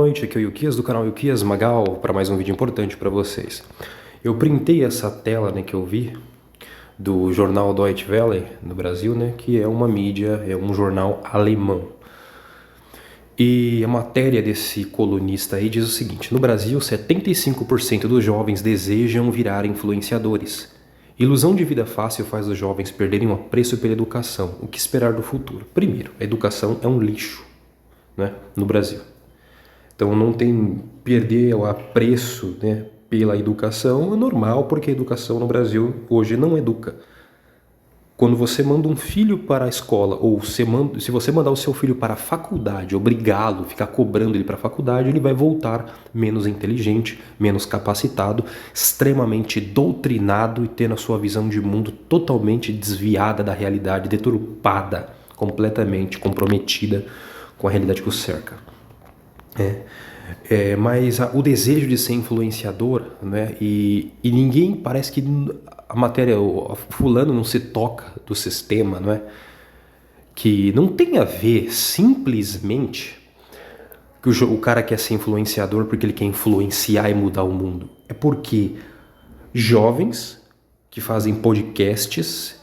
Boa noite, aqui é o Yukias do canal Yukias Magal para mais um vídeo importante para vocês. Eu printei essa tela, que eu vi do jornal Deutsche Welle no Brasil, que é uma mídia, é um jornal alemão. E a matéria desse colunista aí diz o seguinte: no Brasil, 75% dos jovens desejam virar influenciadores. Ilusão de vida fácil faz os jovens perderem o apreço pela educação. O que esperar do futuro? Primeiro, a educação é um lixo, no Brasil. Então não tem perder o apreço pela educação, é normal, porque a educação no Brasil hoje não educa. Quando você manda um filho para a escola, ou se você mandar o seu filho para a faculdade, obrigá-lo, ficar cobrando ele para a faculdade, ele vai voltar menos inteligente, menos capacitado, extremamente doutrinado e tendo a sua visão de mundo totalmente desviada da realidade, deturpada, completamente comprometida com a realidade que o cerca. Mas o desejo de ser influenciador, e ninguém, parece que a matéria, o fulano não se toca do sistema, que não tem a ver simplesmente que o cara quer ser influenciador porque ele quer influenciar e mudar o mundo. É porque jovens que fazem podcasts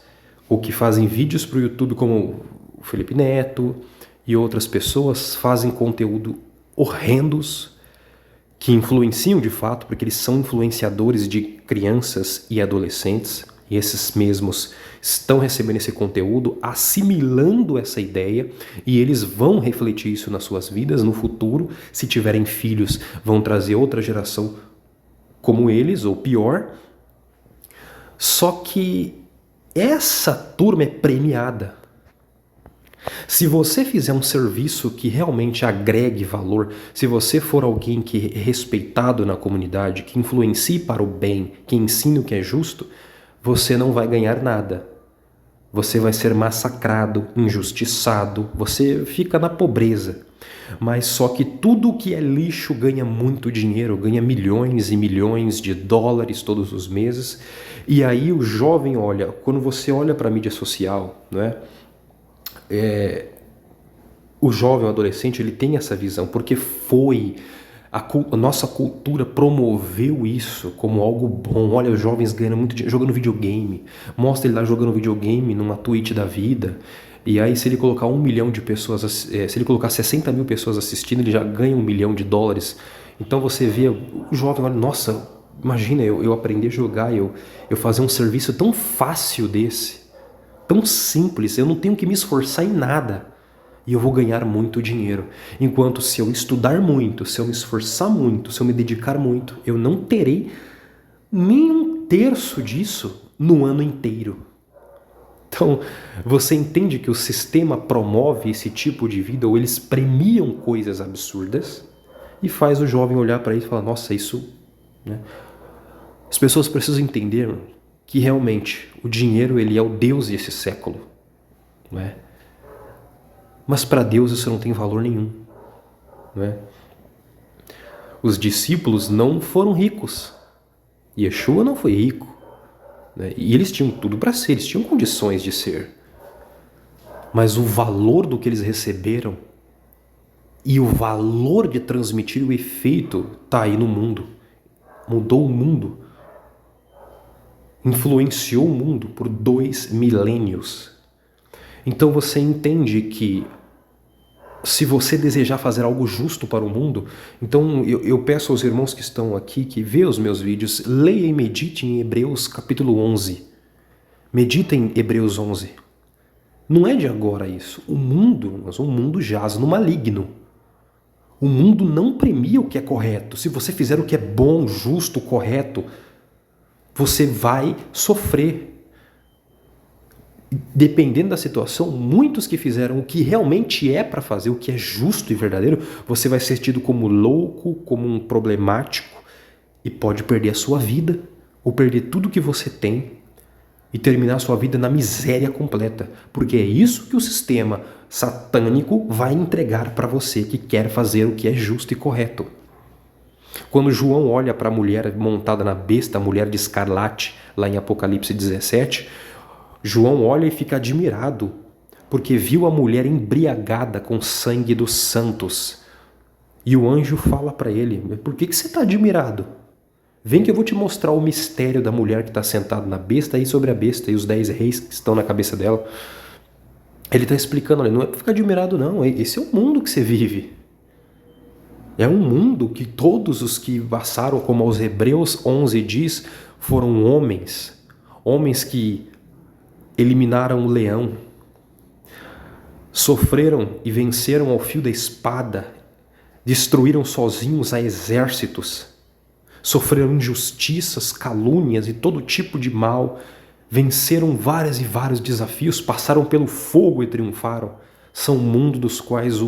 ou que fazem vídeos para o YouTube, como o Felipe Neto e outras pessoas, fazem conteúdo horrendos que influenciam de fato, porque eles são influenciadores de crianças e adolescentes, e esses mesmos estão recebendo esse conteúdo, assimilando essa ideia, e eles vão refletir isso nas suas vidas no futuro. Se tiverem filhos, vão trazer outra geração como eles, ou pior. Só que essa turma é premiada. Se você fizer um serviço que realmente agregue valor, se você for alguém que é respeitado na comunidade, que influencie para o bem, que ensine o que é justo, você não vai ganhar nada. Você vai ser massacrado, injustiçado, você fica na pobreza. Mas só que tudo que é lixo ganha muito dinheiro, ganha milhões e milhões de dólares todos os meses. E aí o jovem olha, quando você olha para a mídia social, o jovem, o adolescente, ele tem essa visão, porque a nossa cultura promoveu isso como algo bom. Olha, os jovens ganhando muito dinheiro jogando videogame, mostra ele lá jogando videogame numa Twitch da vida, e aí se ele colocar 1 milhão de pessoas, se ele colocar 60 mil pessoas assistindo, ele já ganha $1 milhão. Então você vê o jovem, olha, nossa, imagina eu aprender a jogar, eu fazer um serviço tão fácil desse, tão simples, eu não tenho que me esforçar em nada e eu vou ganhar muito dinheiro. Enquanto se eu estudar muito, se eu me esforçar muito, se eu me dedicar muito, eu não terei nem 1/3 disso no ano inteiro. Então, você entende que o sistema promove esse tipo de vida, ou eles premiam coisas absurdas e faz o jovem olhar para isso e falar, nossa, isso... As pessoas precisam entender que realmente o dinheiro, ele é o Deus desse século, Mas para Deus isso não tem valor nenhum, Os discípulos não foram ricos, Yeshua não foi rico, e eles tinham tudo para ser, eles tinham condições de ser, mas o valor do que eles receberam e o valor de transmitir o efeito está aí no mundo, mudou o mundo. Influenciou o mundo por 2 milênios. Então você entende que se você desejar fazer algo justo para o mundo, então eu peço aos irmãos que estão aqui, que vê os meus vídeos, leia e medite em Hebreus capítulo 11. Medita em Hebreus 11. Não é de agora isso. O mundo jaz no maligno. O mundo não premia o que é correto. Se você fizer o que é bom, justo, correto, você vai sofrer. Dependendo da situação, muitos que fizeram o que realmente é para fazer, o que é justo e verdadeiro, você vai ser tido como louco, como um problemático, e pode perder a sua vida, ou perder tudo que você tem, e terminar a sua vida na miséria completa. Porque é isso que o sistema satânico vai entregar para você que quer fazer o que é justo e correto. Quando João olha para a mulher montada na besta, a mulher de escarlate, lá em Apocalipse 17, João olha e fica admirado, porque viu a mulher embriagada com o sangue dos santos. E o anjo fala para ele: por que você está admirado? Vem que eu vou te mostrar o mistério da mulher que está sentada na besta e sobre a besta e os 10 reis que estão na cabeça dela. Ele está explicando, olha, não é para ficar admirado não, esse é o mundo que você vive. É um mundo que todos os que passaram, como aos Hebreus 11 diz, foram homens que eliminaram o leão, sofreram e venceram ao fio da espada, destruíram sozinhos a exércitos, sofreram injustiças, calúnias e todo tipo de mal, venceram vários e vários desafios, passaram pelo fogo e triunfaram. São homens dos quais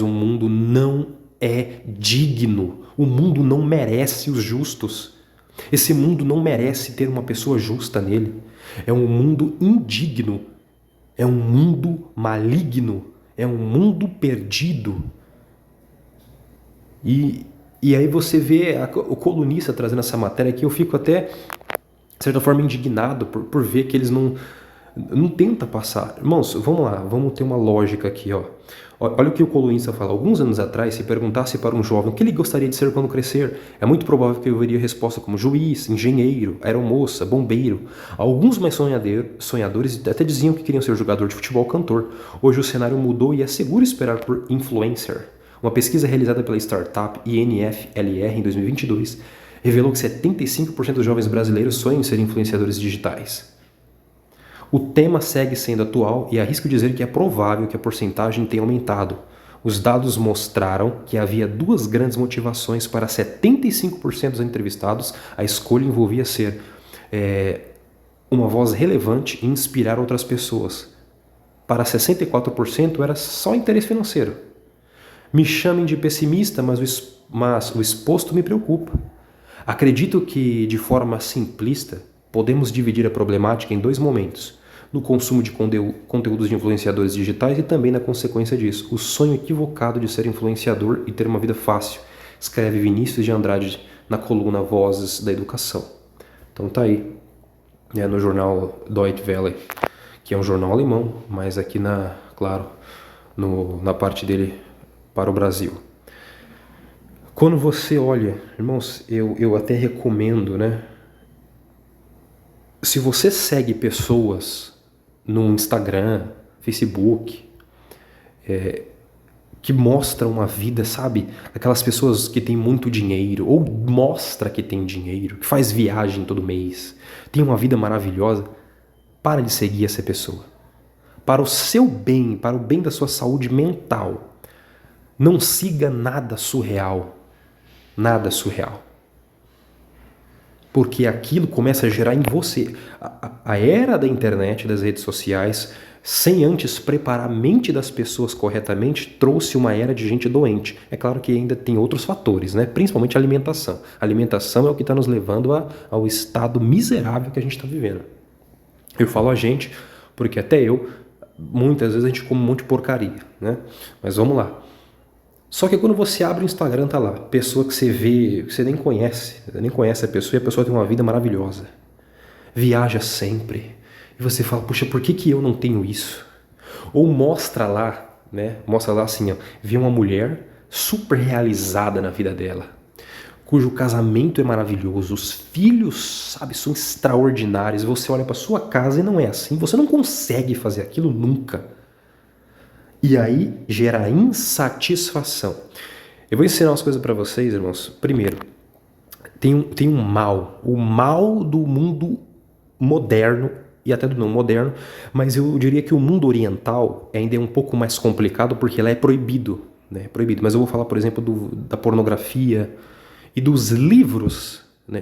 o mundo não é digno. O mundo não merece os justos. Esse mundo não merece ter uma pessoa justa nele. É um mundo indigno. É um mundo maligno. É um mundo perdido. E aí você vê o colunista trazendo essa matéria que eu fico até, de certa forma, indignado por ver que eles não tenta passar. Irmãos, vamos lá, vamos ter uma lógica aqui, ó. Olha o que o colunista fala. Alguns anos atrás, se perguntasse para um jovem o que ele gostaria de ser quando crescer, é muito provável que eu veria resposta como juiz, engenheiro, aeromoça, bombeiro. Alguns mais sonhadores até diziam que queriam ser jogador de futebol, cantor. Hoje o cenário mudou e é seguro esperar por influencer. Uma pesquisa realizada pela startup INFLR em 2022 revelou que 75% dos jovens brasileiros sonham em ser influenciadores digitais. O tema segue sendo atual e arrisco dizer que é provável que a porcentagem tenha aumentado. Os dados mostraram que havia duas grandes motivações para 75% dos entrevistados. A escolha envolvia ser uma voz relevante e inspirar outras pessoas. Para 64% era só interesse financeiro. Me chamem de pessimista, mas o exposto me preocupa. Acredito que, de forma simplista, podemos dividir a problemática em dois momentos: no consumo de conteúdos de influenciadores digitais e também na consequência disso, o sonho equivocado de ser influenciador e ter uma vida fácil, escreve Vinícius de Andrade na coluna Vozes da Educação. Então tá aí, no jornal Deutsche Welle, que é um jornal alemão, mas aqui na parte dele para o Brasil. Quando você olha, irmãos, eu até recomendo, se você segue pessoas no Instagram, Facebook, que mostram uma vida, sabe? Aquelas pessoas que têm muito dinheiro, ou mostra que tem dinheiro, que faz viagem todo mês, tem uma vida maravilhosa, para de seguir essa pessoa. Para o seu bem, para o bem da sua saúde mental, não siga nada surreal. Nada surreal. Porque aquilo começa a gerar em você. A era da internet, das redes sociais, sem antes preparar a mente das pessoas corretamente, trouxe uma era de gente doente. É claro que ainda tem outros fatores, principalmente a alimentação. A alimentação é o que está nos levando ao estado miserável que a gente está vivendo. Eu falo a gente, porque até eu, muitas vezes a gente come um monte de porcaria, Mas vamos lá. Só que quando você abre o Instagram, tá lá, pessoa que você vê, que você nem conhece a pessoa, e a pessoa tem uma vida maravilhosa. Viaja sempre. E você fala, puxa, por que eu não tenho isso? Ou mostra lá assim, vê uma mulher super realizada na vida dela, cujo casamento é maravilhoso, os filhos, são extraordinários. Você olha para sua casa e não é assim, você não consegue fazer aquilo nunca. E aí gera insatisfação. Eu vou ensinar umas coisas para vocês, irmãos. Primeiro, tem um mal. O mal do mundo moderno e até do não moderno, mas eu diria que o mundo oriental ainda é um pouco mais complicado porque ela é proibido. Proibido. Mas eu vou falar, por exemplo, da pornografia e dos livros.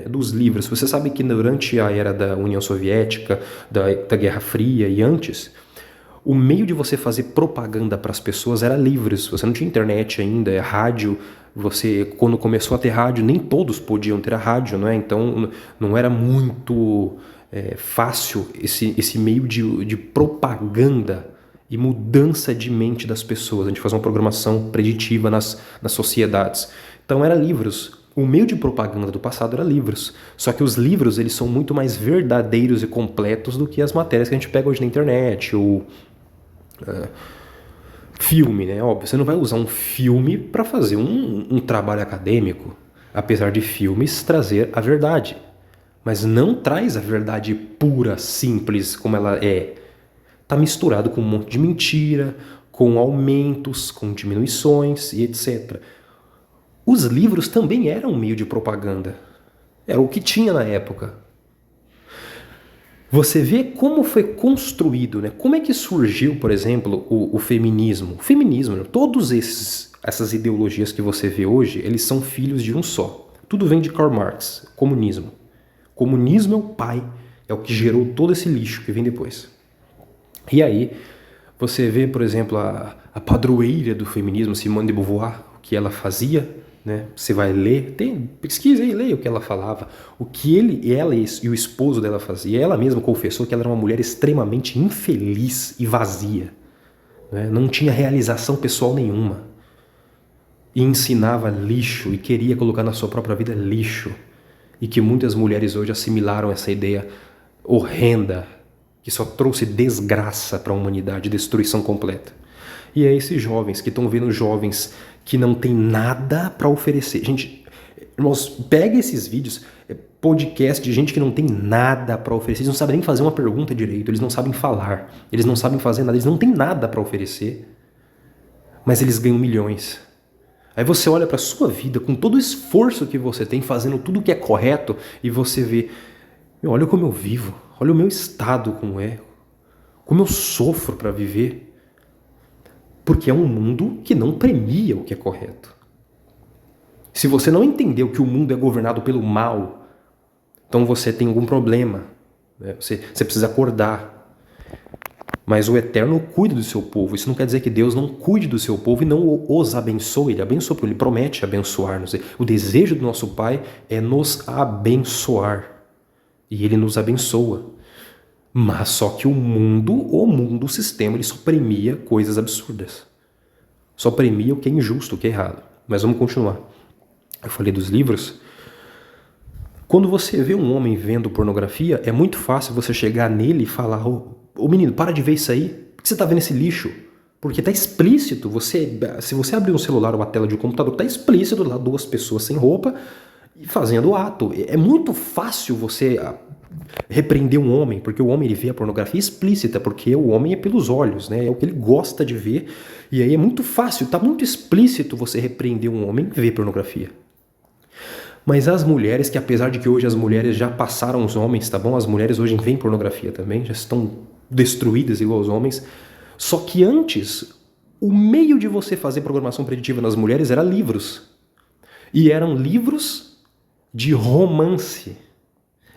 Dos livros. Você sabe que durante a era da União Soviética, da Guerra Fria e antes, o meio de você fazer propaganda para as pessoas era livros. Você não tinha internet ainda, rádio. Quando começou a ter rádio, nem todos podiam ter a rádio, Então não era muito fácil esse meio de propaganda e mudança de mente das pessoas. A gente faz uma programação preditiva nas sociedades. Então era livros. O meio de propaganda do passado era livros. Só que os livros eles são muito mais verdadeiros e completos do que as matérias que a gente pega hoje na internet ou Filme, né? Óbvio, você não vai usar um filme para fazer um trabalho acadêmico, apesar de filmes trazer a verdade. Mas não traz a verdade pura, simples, como ela é. Está misturado com um monte de mentira, com aumentos, com diminuições e etc. Os livros também eram um meio de propaganda. Era o que tinha na época. Você vê como foi construído, né? Como é que surgiu, por exemplo, o feminismo. O feminismo, né? Todas essas ideologias que você vê hoje, eles são filhos de um só. Tudo vem de Karl Marx, comunismo. Comunismo é o pai, é o que gerou todo esse lixo que vem depois. E aí, você vê, por exemplo, a padroeira do feminismo, Simone de Beauvoir, o que ela fazia, né? Você vai ler, pesquisa aí, leia o que ela falava, o que ela e o esposo dela faziam. Ela mesma confessou que ela era uma mulher extremamente infeliz e vazia, né? Não tinha realização pessoal nenhuma. E ensinava lixo e queria colocar na sua própria vida lixo. E que muitas mulheres hoje assimilaram essa ideia horrenda, que só trouxe desgraça para a humanidade, destruição completa. E é esses jovens que estão vendo jovens que não tem nada para oferecer. Gente, irmãos, pega esses vídeos, podcast de gente que não tem nada para oferecer, eles não sabem nem fazer uma pergunta direito, eles não sabem falar, eles não sabem fazer nada, eles não têm nada para oferecer, mas eles ganham milhões. Aí você olha para a sua vida com todo o esforço que você tem, fazendo tudo o que é correto, e você vê, olha como eu vivo, olha o meu estado como é, como eu sofro para viver. Porque é um mundo que não premia o que é correto. Se você não entendeu que o mundo é governado pelo mal, então você tem algum problema, né? Você precisa acordar. Mas o Eterno cuida do seu povo. Isso não quer dizer que Deus não cuide do seu povo e não os abençoe. Ele abençoa, porque Ele promete abençoar-nos. O desejo do nosso Pai é nos abençoar. E Ele nos abençoa. Mas só que o mundo, o sistema, ele só premia coisas absurdas. Só premia o que é injusto, o que é errado. Mas vamos continuar. Eu falei dos livros. Quando você vê um homem vendo pornografia, é muito fácil você chegar nele e falar: ô menino, para de ver isso aí. Por que você está vendo esse lixo? Porque está explícito. Se você abrir um celular ou uma tela de um computador, está explícito lá 2 pessoas sem roupa e fazendo o ato. É muito fácil você repreender um homem, porque o homem ele vê a pornografia explícita, porque o homem é pelos olhos, né? É o que ele gosta de ver, e aí é muito fácil, tá muito explícito você repreender um homem ver pornografia. Mas as mulheres, que apesar de que hoje as mulheres já passaram os homens, tá bom? As mulheres hoje veem pornografia também, já estão destruídas igual os homens, só que antes, o meio de você fazer programação preditiva nas mulheres era livros, e eram livros de romance.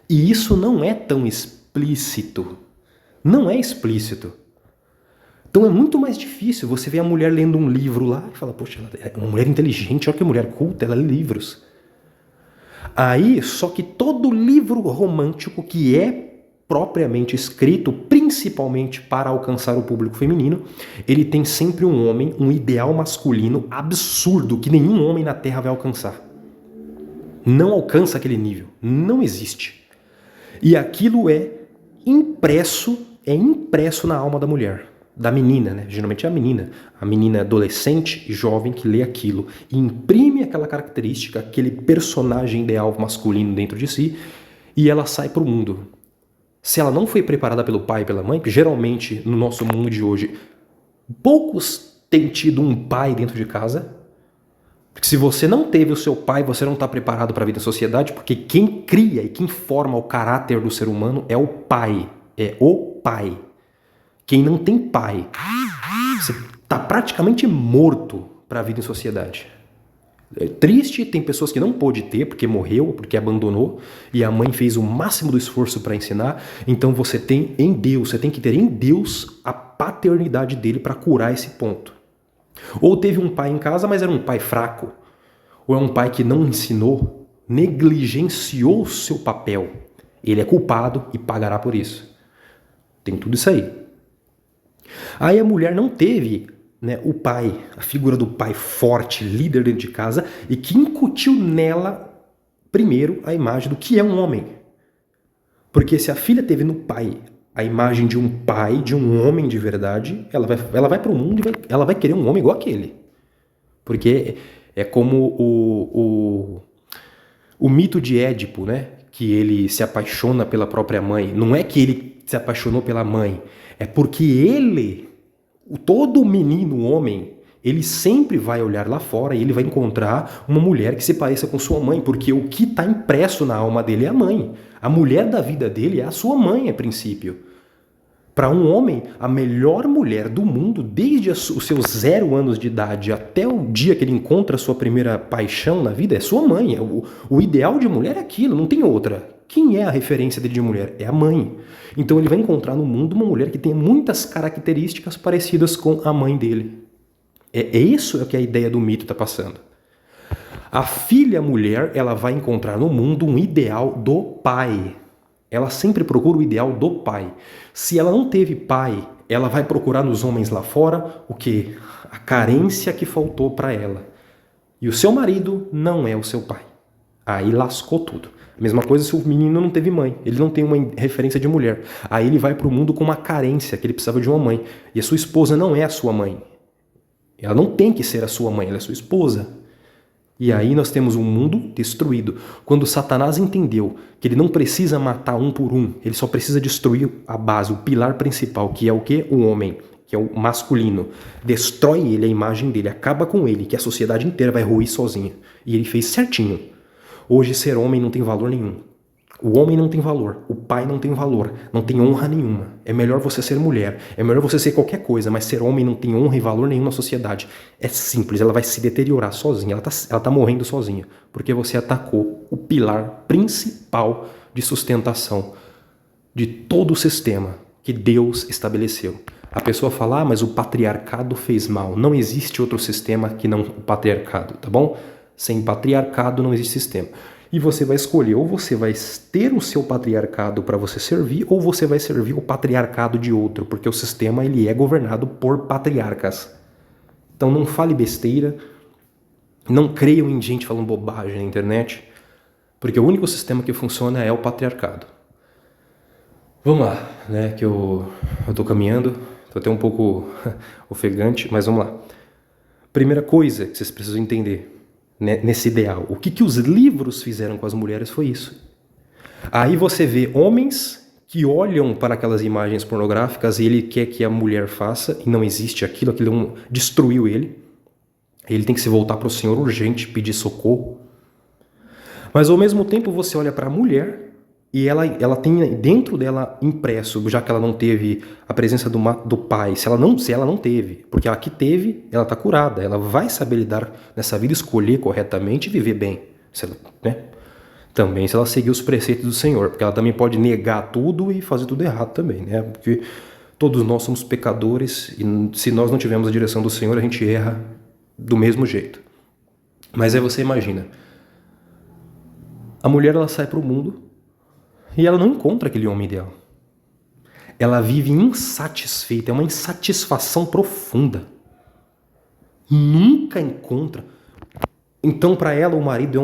E isso não é tão explícito. Não é explícito. Então é muito mais difícil você ver a mulher lendo um livro lá e fala: poxa, ela é uma mulher inteligente, olha que mulher culta, ela lê livros. Aí, só que todo livro romântico que é propriamente escrito, principalmente para alcançar o público feminino, ele tem sempre um homem, um ideal masculino absurdo que nenhum homem na Terra vai alcançar. Não alcança aquele nível. Não existe. E aquilo é impresso na alma da mulher, da menina, né? Geralmente é a menina adolescente e jovem que lê aquilo e imprime aquela característica, aquele personagem ideal masculino dentro de si, e ela sai para o mundo. Se ela não foi preparada pelo pai e pela mãe, que geralmente no nosso mundo de hoje, poucos têm tido um pai dentro de casa. Porque se você não teve o seu pai, você não está preparado para a vida em sociedade, porque quem cria e quem forma o caráter do ser humano é o pai. É o pai. Quem não tem pai, você está praticamente morto para a vida em sociedade. É triste, tem pessoas que não pôde ter, porque morreu, porque abandonou, e a mãe fez o máximo do esforço para ensinar. Então você tem em Deus, você tem que ter em Deus a paternidade dele para curar esse ponto. Ou teve um pai em casa, mas era um pai fraco. Ou é um pai que não ensinou, negligenciou o seu papel. Ele é culpado e pagará por isso. Tem tudo isso aí. Aí a mulher não teve, né, o pai, a figura do pai forte, líder dentro de casa, e que incutiu nela, primeiro, a imagem do que é um homem. Porque se a filha teve no pai a imagem de um pai, de um homem de verdade, ela vai para o mundo e ela vai querer um homem igual aquele. Porque é como o mito de Édipo, né? Que ele se apaixona pela própria mãe. Não é que ele se apaixonou pela mãe, é porque ele, todo menino homem, ele sempre vai olhar lá fora e ele vai encontrar uma mulher que se pareça com sua mãe, porque o que está impresso na alma dele é a mãe. A mulher da vida dele é a sua mãe, a princípio. Para um homem, a melhor mulher do mundo, desde os seus 0 anos de idade até o dia que ele encontra a sua primeira paixão na vida, é sua mãe. O ideal de mulher é aquilo, não tem outra. Quem é a referência dele de mulher? É a mãe. Então ele vai encontrar no mundo uma mulher que tenha muitas características parecidas com a mãe dele. É isso que a ideia do mito está passando. A filha mulher, ela vai encontrar no mundo um ideal do pai. Ela sempre procura o ideal do pai. Se ela não teve pai, ela vai procurar nos homens lá fora o quê? A carência que faltou para ela. E o seu marido não é o seu pai. Aí lascou tudo. A mesma coisa se o menino não teve mãe. Ele não tem uma referência de mulher. Aí ele vai para o mundo com uma carência, que ele precisava de uma mãe. E a sua esposa não é a sua mãe. Ela não tem que ser a sua mãe, ela é a sua esposa. E aí nós temos um mundo destruído. Quando Satanás entendeu que ele não precisa matar um por um, ele só precisa destruir a base, o pilar principal, que é o quê? O homem, que é o masculino. Destrói ele, a imagem dele, acaba com ele, que a sociedade inteira vai ruir sozinha. E ele fez certinho. Hoje ser homem não tem valor nenhum. O homem não tem valor, o pai não tem valor, não tem honra nenhuma. É melhor você ser mulher, é melhor você ser qualquer coisa, mas ser homem não tem honra e valor nenhum na sociedade. É simples, ela vai se deteriorar sozinha, ela tá morrendo sozinha, porque você atacou o pilar principal de sustentação de todo o sistema que Deus estabeleceu. A pessoa fala, mas o patriarcado fez mal. Não existe outro sistema que não o patriarcado, tá bom? Sem patriarcado não existe sistema. E você vai escolher, ou você vai ter o seu patriarcado para você servir, ou você vai servir o patriarcado de outro, porque o sistema ele é governado por patriarcas. Então não fale besteira, não creiam em gente falando bobagem na internet, porque o único sistema que funciona é o patriarcado. Vamos lá, né, que eu tô caminhando, tô até um pouco ofegante, mas vamos lá. Primeira coisa que vocês precisam entender, nesse ideal. O que os livros fizeram com as mulheres foi isso. Aí você vê homens que olham para aquelas imagens pornográficas e ele quer que a mulher faça, e não existe aquilo, destruiu ele. Ele tem que se voltar para o Senhor urgente, pedir socorro. Mas ao mesmo tempo você olha para a mulher e ela tem dentro dela impresso, já que ela não teve a presença do pai, se ela não teve, porque ela que teve, ela está curada, ela vai saber lidar nessa vida, escolher corretamente e viver bem, né? Também se ela seguir os preceitos do Senhor, porque ela também pode negar tudo e fazer tudo errado também, né? Porque todos nós somos pecadores e se nós não tivermos a direção do Senhor, a gente erra do mesmo jeito. Mas aí você imagina, a mulher ela sai para o mundo e ela não encontra aquele homem ideal. Ela vive insatisfeita, é uma insatisfação profunda. Nunca encontra. Então, para ela, o marido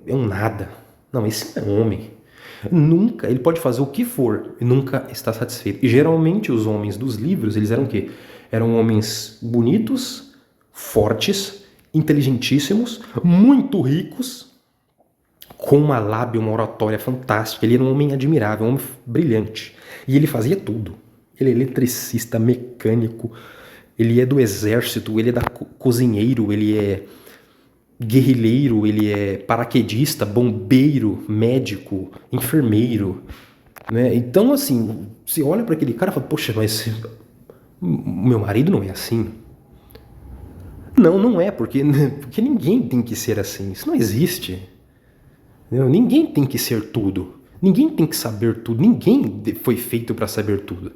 é um nada. Não, esse é um homem. Nunca, ele pode fazer o que for e nunca está satisfeito. E geralmente os homens dos livros, eles eram o quê? Eram homens bonitos, fortes, inteligentíssimos, muito ricos, com uma lábia, uma oratória fantástica. Ele era um homem admirável, um homem brilhante. E ele fazia tudo. Ele é eletricista, mecânico, ele é do exército, ele é cozinheiro, ele é guerrilheiro, ele é paraquedista, bombeiro, médico, enfermeiro, né? Então, assim, você olha para aquele cara e fala, poxa, mas meu marido não é assim. Não é, porque ninguém tem que ser assim. Isso não existe. Ninguém tem que ser tudo. Ninguém tem que saber tudo. Ninguém foi feito para saber tudo.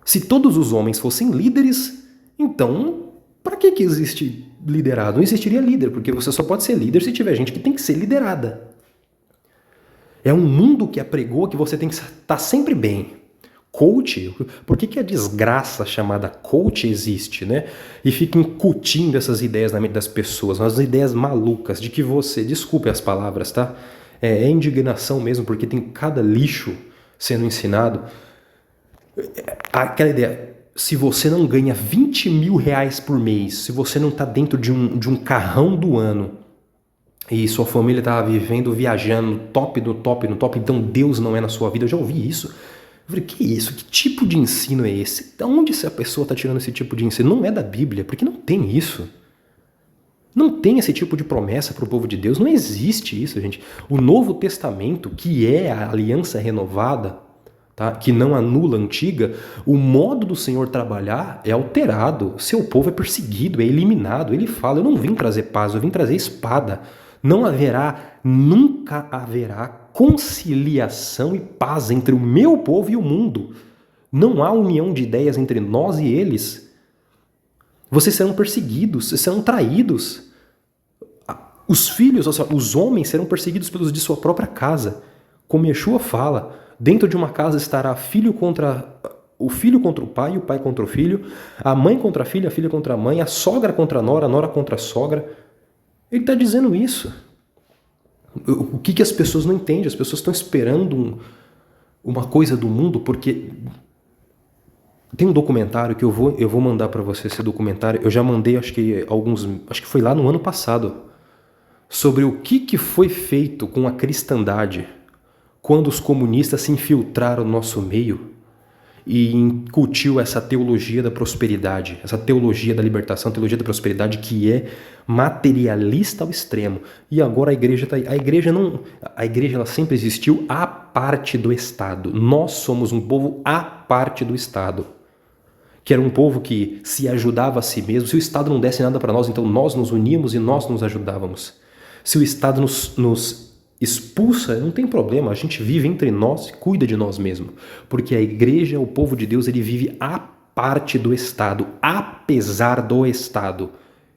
Se todos os homens fossem líderes, então, para que existe liderado? Não existiria líder, porque você só pode ser líder se tiver gente que tem que ser liderada. É um mundo que apregou que você tem que estar sempre bem. Coach, por que a desgraça chamada coach existe, né? E fica incutindo essas ideias na mente das pessoas, umas ideias malucas de que você, desculpe as palavras, tá? É indignação mesmo, porque tem cada lixo sendo ensinado. Aquela ideia, se você não ganha 20 mil reais por mês, se você não está dentro de um carrão do ano, e sua família está vivendo, viajando, top do top, no top, então Deus não é na sua vida. Eu já ouvi isso. Eu falei, que isso? Que tipo de ensino é esse? De onde essa pessoa está tirando esse tipo de ensino? Não é da Bíblia, porque não tem isso. Não tem esse tipo de promessa para o povo de Deus. Não existe isso, gente. O Novo Testamento, que é a aliança renovada, tá? Que não anula a antiga, o modo do Senhor trabalhar é alterado. Seu povo é perseguido, é eliminado. Ele fala, eu não vim trazer paz, eu vim trazer espada. Não haverá, nunca haverá conciliação e paz entre o meu povo e o mundo. Não há união de ideias entre nós e eles. Vocês serão perseguidos, vocês serão traídos. Os filhos, ou seja, os homens serão perseguidos pelos de sua própria casa. Como Yeshua fala, dentro de uma casa estará o filho contra o pai contra o filho, a mãe contra a filha contra a mãe, a sogra contra a nora contra a sogra. Ele está dizendo isso. O que as pessoas não entendem? As pessoas estão esperando uma coisa do mundo, porque tem um documentário que eu vou mandar para você, esse documentário. Eu já mandei, acho que foi lá no ano passado, sobre o que foi feito com a cristandade quando os comunistas se infiltraram no nosso meio e incutiu essa teologia da prosperidade, essa teologia da libertação, teologia da prosperidade que é materialista ao extremo. E agora a igreja está aí. A igreja ela sempre existiu à parte do Estado. Nós somos um povo à parte do Estado, que era um povo que se ajudava a si mesmo. Se o Estado não desse nada para nós, então nós nos uníamos e nós nos ajudávamos. Se o Estado nos expulsa, não tem problema, a gente vive entre nós e cuida de nós mesmos. Porque a igreja, o povo de Deus, ele vive à parte do Estado, apesar do Estado.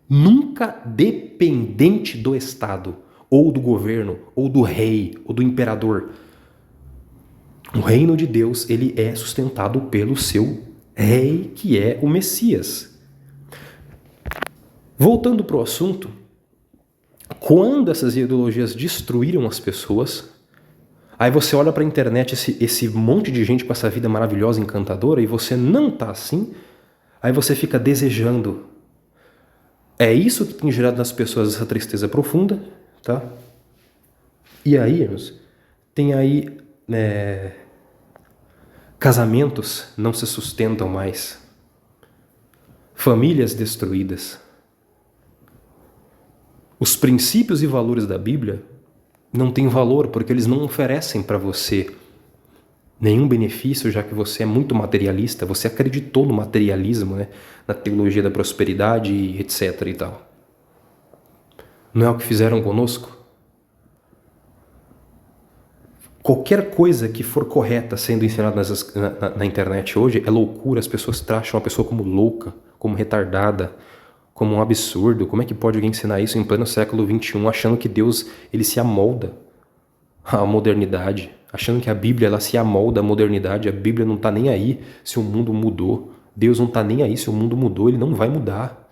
Nunca dependente do Estado, ou do governo, ou do rei, ou do imperador. O reino de Deus, ele é sustentado pelo seu rei, que é o Messias. Voltando para o assunto, quando essas ideologias destruíram as pessoas, aí você olha para a internet, esse monte de gente com essa vida maravilhosa, encantadora, e você não está assim, aí você fica desejando. É isso que tem gerado nas pessoas essa tristeza profunda, tá? E aí, irmãos, tem aí casamentos não se sustentam mais, famílias destruídas. Os princípios e valores da Bíblia não têm valor porque eles não oferecem para você nenhum benefício, já que você é muito materialista, você acreditou no materialismo, né? Na teologia da prosperidade, etc. e tal. Não é o que fizeram conosco? Qualquer coisa que for correta sendo ensinada na internet hoje é loucura, as pessoas tratam a pessoa como louca, como retardada, como um absurdo. Como é que pode alguém ensinar isso em pleno século XXI, achando que Deus ele se amolda à modernidade, achando que a Bíblia ela se amolda à modernidade? A Bíblia não está nem aí se o mundo mudou. Deus não está nem aí se o mundo mudou, ele não vai mudar.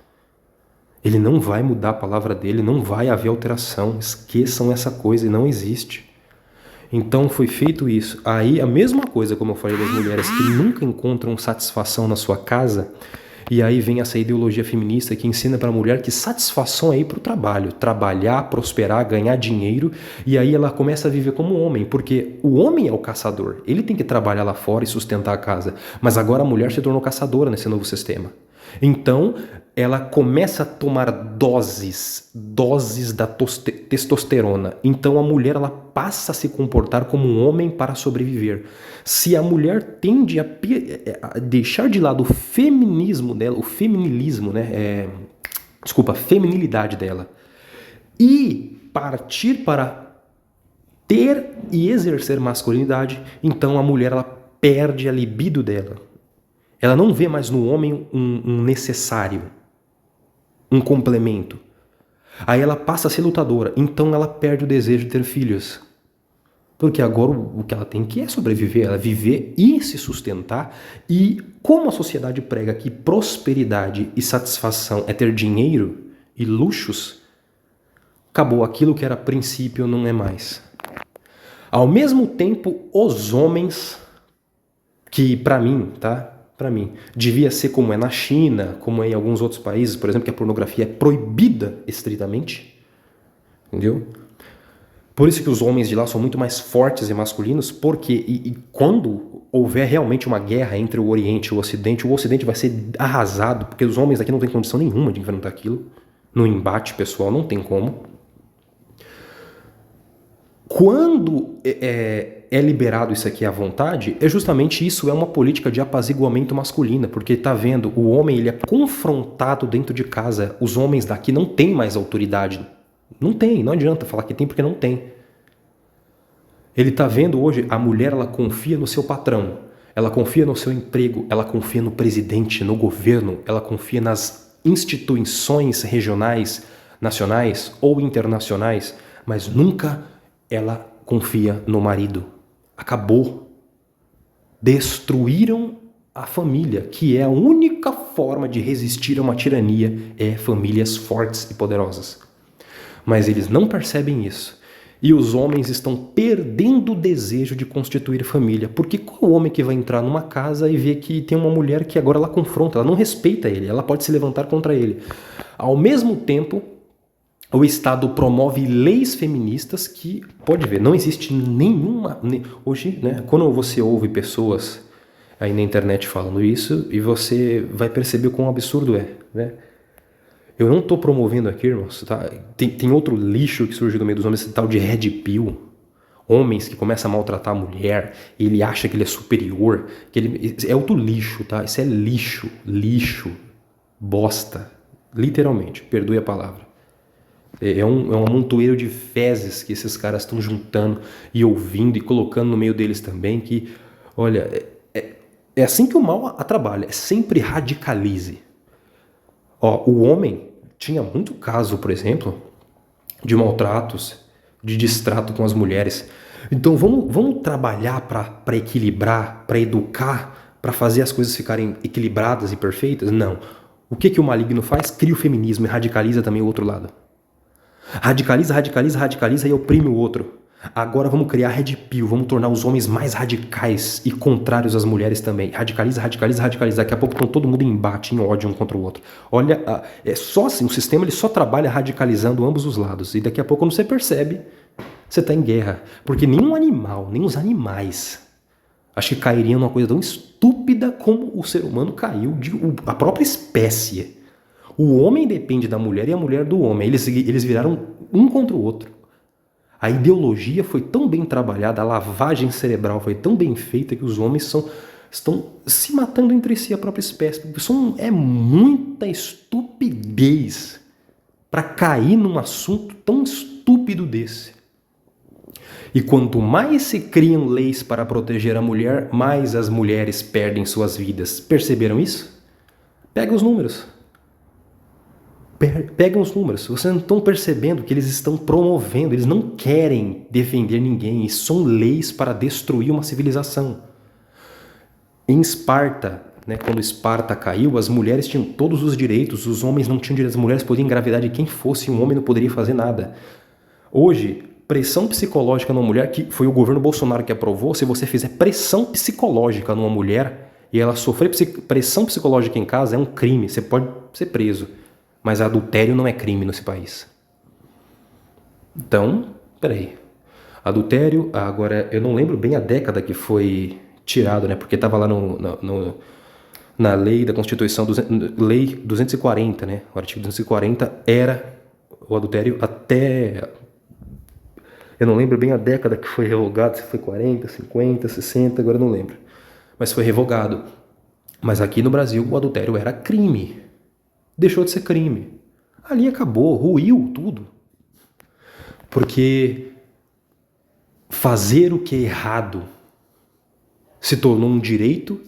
Ele não vai mudar a palavra dele, não vai haver alteração. Esqueçam essa coisa, não existe. Então foi feito isso. Aí a mesma coisa, como eu falei, das mulheres que nunca encontram satisfação na sua casa. E aí vem essa ideologia feminista que ensina para a mulher que satisfação é ir para o trabalho, trabalhar, prosperar, ganhar dinheiro, e aí ela começa a viver como homem, porque o homem é o caçador, ele tem que trabalhar lá fora e sustentar a casa, mas agora a mulher se tornou caçadora nesse novo sistema. Então ela começa a tomar doses da testosterona. Então a mulher ela passa a se comportar como um homem para sobreviver. Se a mulher tende a deixar de lado o feminismo dela, o feminilismo, né? A feminilidade dela, e partir para ter e exercer masculinidade, então a mulher ela perde a libido dela. Ela não vê mais no homem um necessário, um complemento. Aí ela passa a ser lutadora, então ela perde o desejo de ter filhos. Porque agora o que ela tem que é sobreviver, ela viver e se sustentar. E como a sociedade prega que prosperidade e satisfação é ter dinheiro e luxos, acabou, aquilo que era princípio não é mais. Ao mesmo tempo, os homens que para mim, tá? Para mim, devia ser como é na China, como é em alguns outros países, por exemplo, que a pornografia é proibida estritamente, entendeu? Por isso que os homens de lá são muito mais fortes e masculinos, porque e quando houver realmente uma guerra entre o Oriente e o Ocidente vai ser arrasado, porque os homens aqui não têm condição nenhuma de enfrentar aquilo. No embate pessoal não tem como. Quando é liberado isso aqui à vontade, é justamente isso, é uma política de apaziguamento masculina, porque tá vendo, o homem ele é confrontado dentro de casa, os homens daqui não têm mais autoridade. Não tem, não adianta falar que tem porque não tem. Ele tá vendo hoje, a mulher ela confia no seu patrão, ela confia no seu emprego, ela confia no presidente, no governo, ela confia nas instituições regionais, nacionais ou internacionais, mas nunca ela confia no marido. Acabou. Destruíram a família, que é a única forma de resistir a uma tirania, é famílias fortes e poderosas. Mas eles não percebem isso. E os homens estão perdendo o desejo de constituir família. Porque qual homem que vai entrar numa casa e ver que tem uma mulher que agora ela confronta, ela não respeita ele, ela pode se levantar contra ele. Ao mesmo tempo, o Estado promove leis feministas que, pode ver, não existe nenhuma... Hoje, né, quando você ouve pessoas aí na internet falando isso, e você vai perceber o quão absurdo é, né? Eu não estou promovendo aqui, irmãos, tá? Tem outro lixo que surgiu no meio dos homens, esse tal de Red Pill. Homens que começam a maltratar a mulher, e ele acha que ele é superior, que ele é outro lixo, tá? Isso é lixo, lixo, bosta, literalmente, perdoe a palavra. É um amontoeiro de fezes que esses caras estão juntando e ouvindo e colocando no meio deles também, que, olha, é assim que o mal trabalha, é sempre radicalize. Ó, o homem tinha muito caso, por exemplo, de maltratos, de destrato com as mulheres. Então vamos trabalhar para equilibrar, para educar, para fazer as coisas ficarem equilibradas e perfeitas? Não. O que o maligno faz? Cria o feminismo e radicaliza também o outro lado. Radicaliza, radicaliza, radicaliza e oprime o outro. Agora vamos criar Red Pill, vamos tornar os homens mais radicais e contrários às mulheres também. Radicaliza, radicaliza, radicaliza. Daqui a pouco estão todo mundo em embate, em ódio um contra o outro. Olha, é só assim, o sistema ele só trabalha radicalizando ambos os lados. E daqui a pouco, quando você percebe, você está em guerra. Porque nenhum animal, nem os animais, acho que cairiam numa coisa tão estúpida como o ser humano caiu, a própria espécie. O homem depende da mulher e a mulher do homem. Eles viraram um contra o outro. A ideologia foi tão bem trabalhada, a lavagem cerebral foi tão bem feita que os homens estão se matando entre si, a própria espécie. É muita estupidez para cair num assunto tão estúpido desse. E quanto mais se criam leis para proteger a mulher, mais as mulheres perdem suas vidas. Perceberam isso? Pega os números. Pegam os números, vocês não estão percebendo que eles estão promovendo, eles não querem defender ninguém, isso são leis para destruir uma civilização. Em Esparta, né, quando Esparta caiu, as mulheres tinham todos os direitos, os homens não tinham direitos, as mulheres podiam engravidar de quem fosse, um homem não poderia fazer nada. Hoje, pressão psicológica numa mulher, que foi o governo Bolsonaro que aprovou, se você fizer pressão psicológica numa mulher e ela sofrer pressão psicológica em casa, é um crime, você pode ser preso. Mas adultério não é crime nesse país. Então, peraí. Adultério, agora eu não lembro bem a década que foi tirado, né? Porque estava lá na lei da Constituição, lei 240, né? O artigo 240 era o adultério até... Eu não lembro bem a década que foi revogado, se foi 40, 50, 60, agora eu não lembro. Mas foi revogado. Mas aqui no Brasil o adultério era crime. Deixou de ser crime. Ali acabou, ruiu tudo. Porque fazer o que é errado se tornou um direito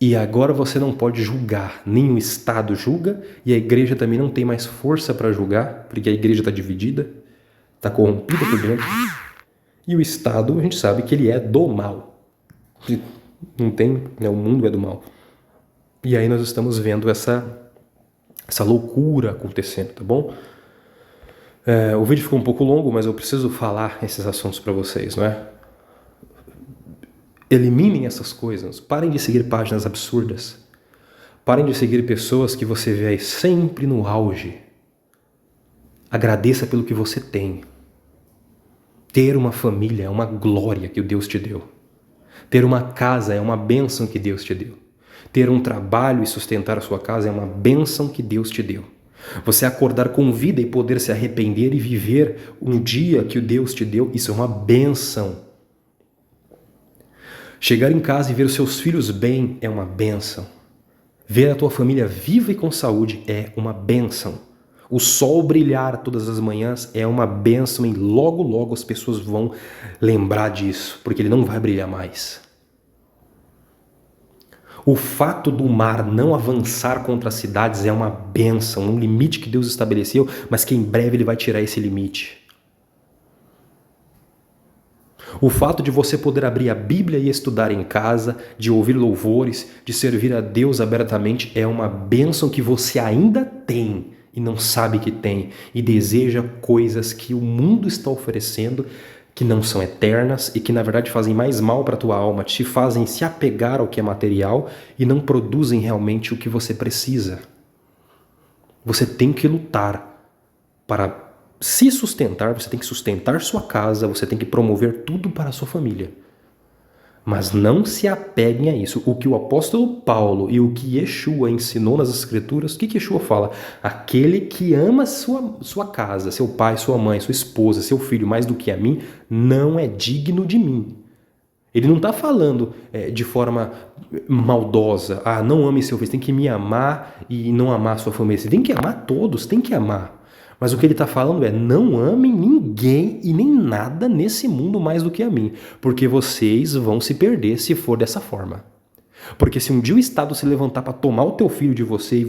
e agora você não pode julgar. Nem o Estado julga e a igreja também não tem mais força para julgar, porque a igreja está dividida, está corrompida por dentro. E o Estado, a gente sabe que ele é do mal. Não tem, né? O mundo é do mal. E aí nós estamos vendo essa loucura acontecendo, tá bom? O vídeo ficou um pouco longo, mas eu preciso falar esses assuntos para vocês, não é? Eliminem essas coisas. Parem de seguir páginas absurdas. Parem de seguir pessoas que você vê aí sempre no auge. Agradeça pelo que você tem. Ter uma família é uma glória que Deus te deu. Ter uma casa é uma bênção que Deus te deu. Ter um trabalho e sustentar a sua casa é uma bênção que Deus te deu. Você acordar com vida e poder se arrepender e viver um dia que o Deus te deu, isso é uma bênção. Chegar em casa e ver os seus filhos bem é uma bênção. Ver a tua família viva e com saúde é uma bênção. O sol brilhar todas as manhãs é uma bênção e logo, logo as pessoas vão lembrar disso, porque ele não vai brilhar mais. O fato do mar não avançar contra as cidades é uma bênção, um limite que Deus estabeleceu, mas que em breve ele vai tirar esse limite. O fato de você poder abrir a Bíblia e estudar em casa, de ouvir louvores, de servir a Deus abertamente, é uma bênção que você ainda tem e não sabe que tem, e deseja coisas que o mundo está oferecendo, que não são eternas e que na verdade fazem mais mal para a tua alma, te fazem se apegar ao que é material e não produzem realmente o que você precisa. Você tem que lutar para se sustentar, você tem que sustentar sua casa, você tem que promover tudo para a sua família. Mas não se apeguem a isso. O que o apóstolo Paulo e o que Yeshua ensinou nas Escrituras, o que Yeshua fala? Aquele que ama sua casa, seu pai, sua mãe, sua esposa, seu filho mais do que a mim, não é digno de mim. Ele não está falando de forma maldosa. Não ame seu filho, você tem que me amar e não amar sua família. Você tem que amar todos, tem que amar. Mas o que ele está falando é, não amem ninguém e nem nada nesse mundo mais do que a mim, porque vocês vão se perder se for dessa forma. Porque se um dia o Estado se levantar para tomar o teu filho de você e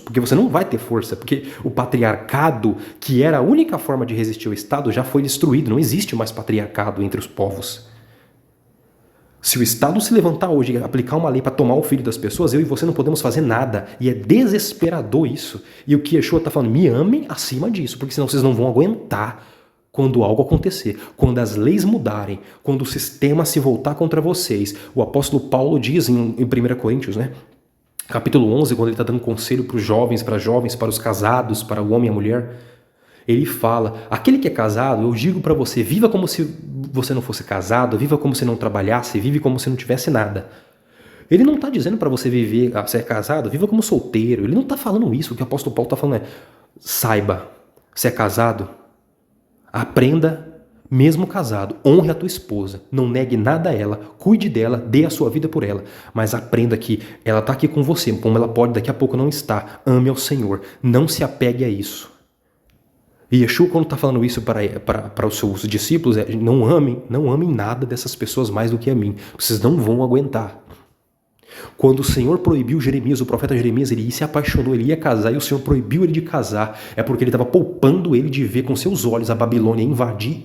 porque você não vai ter força, porque o patriarcado, que era a única forma de resistir ao Estado, já foi destruído, não existe mais patriarcado entre os povos. Se o Estado se levantar hoje e aplicar uma lei para tomar o filho das pessoas, eu e você não podemos fazer nada. E é desesperador isso. E o que Yeshua está falando, me amem acima disso, porque senão vocês não vão aguentar quando algo acontecer. Quando as leis mudarem, quando o sistema se voltar contra vocês. O apóstolo Paulo diz em 1 Coríntios, capítulo 11, quando ele está dando conselho para os jovens, para os casados, para o homem e a mulher, ele fala, aquele que é casado, eu digo para você, viva como se você não fosse casado, viva como se não trabalhasse, vive como se não tivesse nada. Ele não está dizendo para você viver, você é casado, viva como solteiro. Ele não está falando isso. O que o apóstolo Paulo está falando é, saiba, você é casado, aprenda, mesmo casado, honre a tua esposa, não negue nada a ela, cuide dela, dê a sua vida por ela, mas aprenda que ela está aqui com você, como ela pode daqui a pouco não estar. Ame ao Senhor, não se apegue a isso. E Yeshua, quando está falando isso para os seus discípulos, não amem nada dessas pessoas mais do que a mim. Vocês não vão aguentar. Quando o Senhor proibiu Jeremias, o profeta Jeremias, ele se apaixonou, ele ia casar e o Senhor proibiu ele de casar. É porque ele estava poupando ele de ver com seus olhos a Babilônia invadir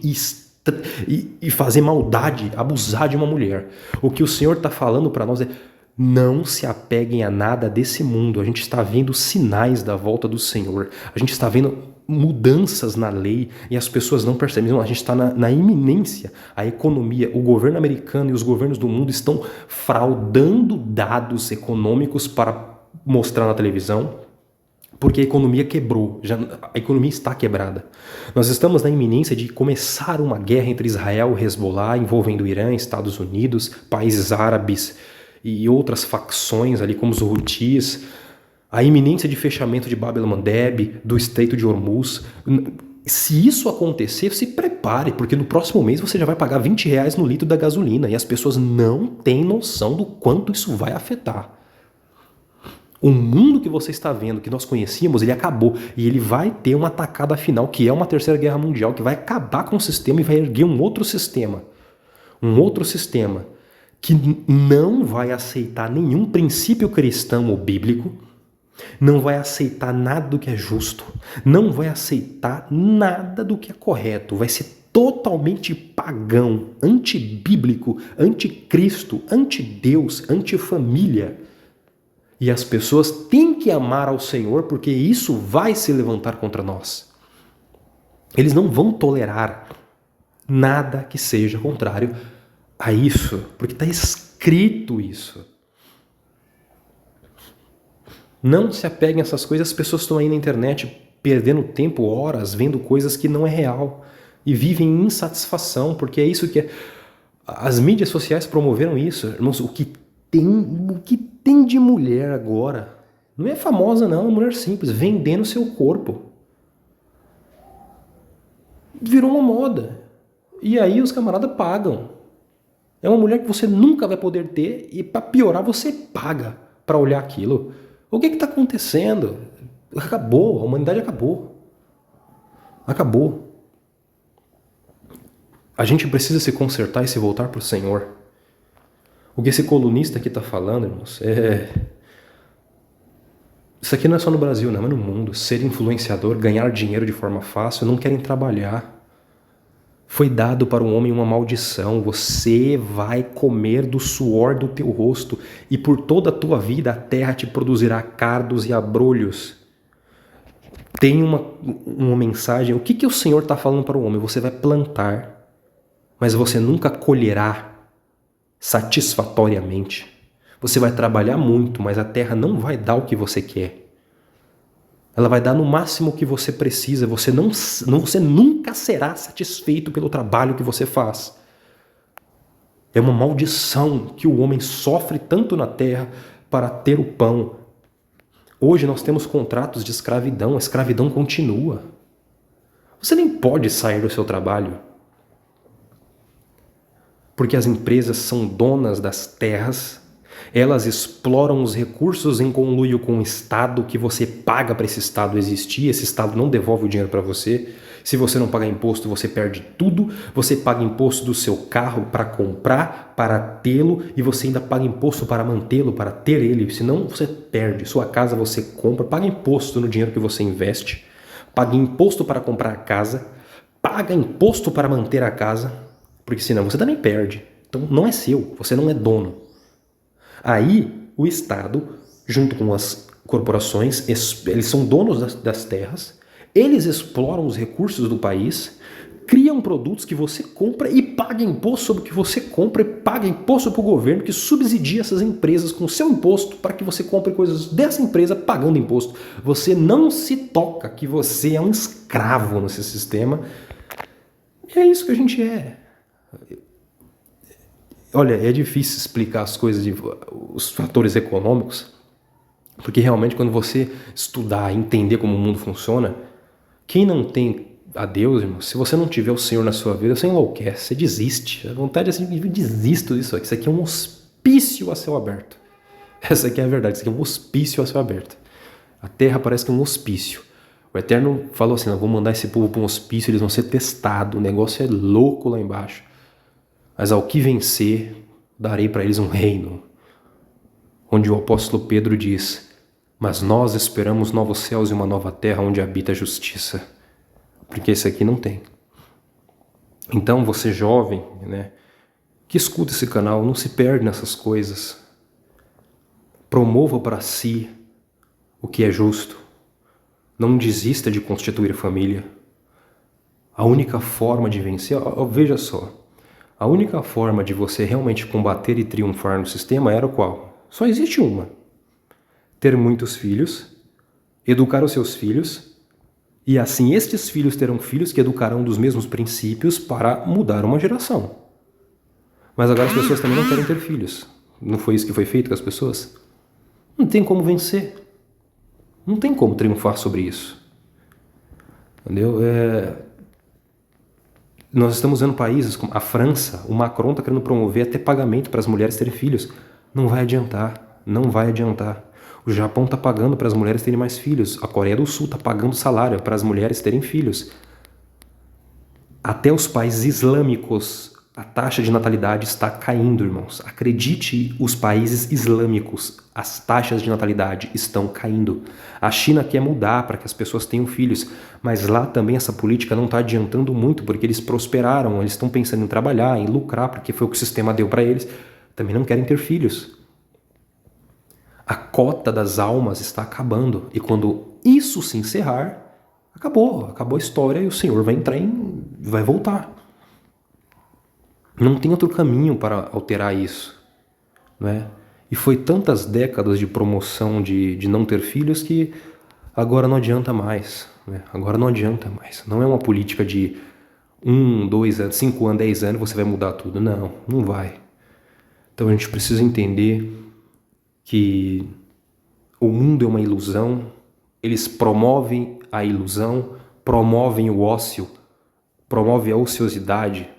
e fazer maldade, abusar de uma mulher. O que o Senhor está falando para nós é, não se apeguem a nada desse mundo. A gente está vendo sinais da volta do Senhor. A gente está vendo mudanças na lei e as pessoas não percebem. Não, a gente está na iminência. A economia, o governo americano e os governos do mundo estão fraudando dados econômicos para mostrar na televisão, porque a economia quebrou. A economia está quebrada. Nós estamos na iminência de começar uma guerra entre Israel e Hezbollah, envolvendo o Irã, Estados Unidos, países árabes e outras facções ali como os Houthis, a iminência de fechamento de Bab el-Mandeb, do Estreito de Hormuz. Se isso acontecer, se prepare, porque no próximo mês você já vai pagar R$20 no litro da gasolina e as pessoas não têm noção do quanto isso vai afetar. O mundo que você está vendo, que nós conhecíamos, ele acabou e ele vai ter uma atacada final, que é uma terceira guerra mundial, que vai acabar com o sistema e vai erguer um outro sistema. Um outro sistema que não vai aceitar nenhum princípio cristão ou bíblico, não vai aceitar nada do que é justo, não vai aceitar nada do que é correto, vai ser totalmente pagão, antibíblico, anticristo, antideus, antifamília. E as pessoas têm que amar ao Senhor, porque isso vai se levantar contra nós. Eles não vão tolerar nada que seja contrário a isso, porque está escrito isso. Não se apeguem a essas coisas, as pessoas estão aí na internet perdendo tempo, horas, vendo coisas que não é real e vivem em insatisfação, porque é isso que as mídias sociais promoveram isso. Irmãos, o que tem de mulher agora, não é famosa não, é uma mulher simples, vendendo seu corpo. Virou uma moda. E aí os camaradas pagam. É uma mulher que você nunca vai poder ter e para piorar você paga para olhar aquilo. O que está acontecendo? Acabou, a humanidade acabou. Acabou. A gente precisa se consertar e se voltar para o Senhor. O que esse colunista aqui está falando, irmãos, isso aqui não é só no Brasil, não, é no mundo. Ser influenciador, ganhar dinheiro de forma fácil, não querem trabalhar. Foi dado para o homem uma maldição. Você vai comer do suor do teu rosto e por toda a tua vida a terra te produzirá cardos e abrolhos. Tem uma mensagem. O que o Senhor está falando para o homem? Você vai plantar, mas você nunca colherá satisfatoriamente. Você vai trabalhar muito, mas a terra não vai dar o que você quer. Ela vai dar no máximo o que você precisa. Você nunca será satisfeito pelo trabalho que você faz. É uma maldição que o homem sofre tanto na terra para ter o pão. Hoje nós temos contratos de escravidão. A escravidão continua. Você nem pode sair do seu trabalho. Porque as empresas são donas das terras. Elas exploram os recursos em conluio com o Estado, que você paga para esse Estado existir. Esse Estado não devolve o dinheiro para você. Se você não pagar imposto, você perde tudo. Você paga imposto do seu carro para comprar, para tê-lo, e você ainda paga imposto para mantê-lo, para ter ele. Senão você perde. Sua casa você compra, paga imposto no dinheiro que você investe, paga imposto para comprar a casa, paga imposto para manter a casa, porque senão você também perde. Então não é seu, você não é dono. Aí o Estado, junto com as corporações, eles são donos das terras, eles exploram os recursos do país, criam produtos que você compra e paga imposto sobre o que você compra e paga imposto para o governo que subsidia essas empresas com o seu imposto para que você compre coisas dessa empresa pagando imposto. Você não se toca que você é um escravo nesse sistema. E é isso que a gente é. Olha, é difícil explicar as coisas, os fatores econômicos, porque realmente quando você estudar, entender como o mundo funciona, quem não tem a Deus, irmão, se você não tiver o Senhor na sua vida, você enlouquece, você desiste. A vontade é assim, eu desisto disso aqui. Isso aqui é um hospício a céu aberto. Essa aqui é a verdade, isso aqui é um hospício a céu aberto. A terra parece que é um hospício. O Eterno falou assim, vou mandar esse povo para um hospício, eles vão ser testados, o negócio é louco lá embaixo. Mas ao que vencer, darei para eles um reino. Onde o apóstolo Pedro diz, mas nós esperamos novos céus e uma nova terra onde habita a justiça. Porque esse aqui não tem. Então você jovem, né, que escuta esse canal, não se perde nessas coisas. Promova para si o que é justo. Não desista de constituir família. A única forma de vencer, veja só, a única forma de você realmente combater e triunfar no sistema era qual? Só existe uma. Ter muitos filhos, educar os seus filhos, e assim estes filhos terão filhos que educarão dos mesmos princípios para mudar uma geração. Mas agora as pessoas também não querem ter filhos. Não foi isso que foi feito com as pessoas? Não tem como vencer. Não tem como triunfar sobre isso. Entendeu? Nós estamos vendo países como a França, o Macron está querendo promover até pagamento para as mulheres terem filhos. Não vai adiantar, não vai adiantar. O Japão está pagando para as mulheres terem mais filhos. A Coreia do Sul está pagando salário para as mulheres terem filhos. Até os países islâmicos, a taxa de natalidade está caindo, irmãos. Acredite, os países islâmicos, as taxas de natalidade estão caindo. A China quer mudar para que as pessoas tenham filhos, mas lá também essa política não está adiantando muito, porque eles prosperaram, eles estão pensando em trabalhar, em lucrar, porque foi o que o sistema deu para eles. Também não querem ter filhos. A cota das almas está acabando, e quando isso se encerrar, acabou a história e o Senhor vai entrar vai voltar. Não tem outro caminho para alterar isso, não é? E foi tantas décadas de promoção de não ter filhos que agora não adianta mais, né? Agora não adianta mais. Não é uma política de 2 anos, 5 anos, 10 anos você vai mudar tudo. Não, não vai. Então a gente precisa entender que o mundo é uma ilusão, eles promovem a ilusão, promovem o ócio, promovem a ociosidade,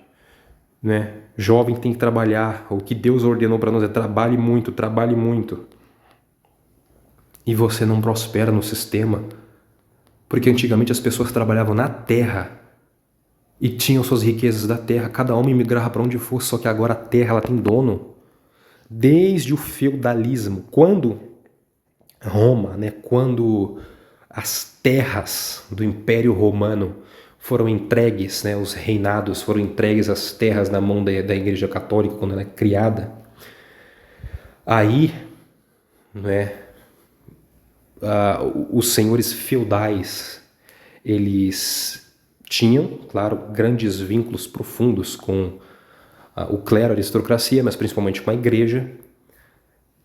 né? Jovem tem que trabalhar, o que Deus ordenou para nós é trabalhe muito, trabalhe muito. E você não prospera no sistema, porque antigamente as pessoas trabalhavam na terra e tinham suas riquezas da terra, cada homem migrava para onde fosse, só que agora a terra ela tem dono. Desde o feudalismo, quando Roma, né, quando as terras do Império Romano foram entregues, né, os reinados foram entregues as terras na mão da Igreja Católica quando ela é criada, aí, né, os senhores feudais, eles tinham, claro, grandes vínculos profundos com o clero, a aristocracia, mas principalmente com a igreja.